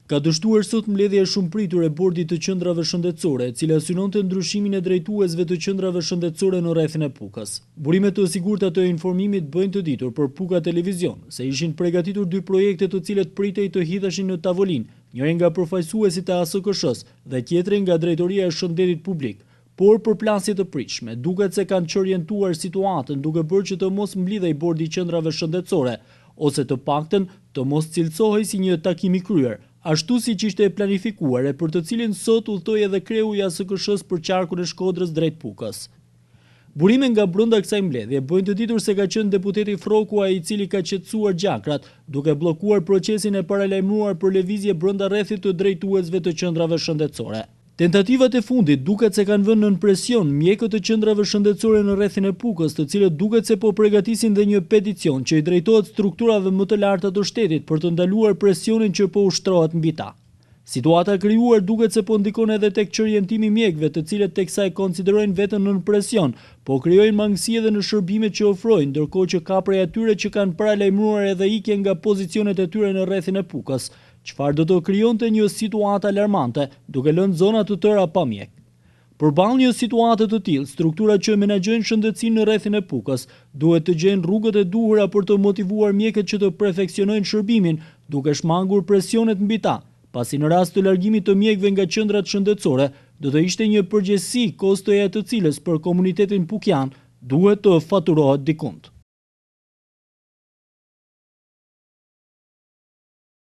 Ka dështuar sot mbledhja shumë pritur e bordit të qendrave shëndetësore, e cila synonte ndryshimin e drejtuesve të qendrave shëndetësore në rrethin e Pukës. Burimet të sigurta të informimit bëjnë të ditur për Puka Televizion se ishin përgatitur dy projekte të cilët pritej të hidheshin në tavolinë, njëri nga përfaqësuesit e ASKSH-s dhe tjetri nga Drejtoria e Shëndetit Publik. Por për plasje të pritshme, duket se kanë çorientuar situatën duke bërë që të mos mblidhej bordi i qendrave shëndetësore, ose të paktën të mos cilësohej si një takim i kryer, ashtu si që ishte planifikuar e për të cilin sot udhtoi edhe kreu i ASKSH-s për qarkun e Shkodrës drejt Pukës. Burime nga brenda kësaj mbledhje bëjnë të ditur se ka qenë deputeti Froku ai i cili ka qetësuar gjakrat, duke bllokuar procesin e paralajmëruar për lëvizje brenda rrethit të drejtuesve të qendrave shëndetësore. Tentativat e fundit duket se kanë vënë nën presion mjekët të qendrave shëndetësore në rrethin e Pukës, të cilët duket se po përgatisin dhe një peticion që i drejtohet strukturave më të larta të shtetit për të ndaluar presionin që po ushtrohet mbi ta. Situata krijuar duket se po ndikon edhe tek çorientimi i mjekëve, të cilët teksa e konsiderojnë veten nën presion, po krijojnë mangësi edhe në shërbimet që ofrojnë, ndërkohë që ka prej atyre që kanë paralajmëruar edhe ikje nga pozicionet e tyre në rrethin e Pukës, çfarë do të krijonte një situatë alarmante, duke lënë zona të tëra pa mjek. Përballë një situate të tillë, strukturat që menaxhojnë shëndetësinë në rrethin e Pukës duhet të gjejnë rrugët e duhura për të motivuar mjekët që të perfeksionojnë shërbimin, duke shmangur presionet mbi ta, pasi në rast të largimit të mjekëve nga qendrat shëndetësore, do të ishte një përgjegjësi kostoja e të cilës për komunitetin pukian duhet të faturohet dikund.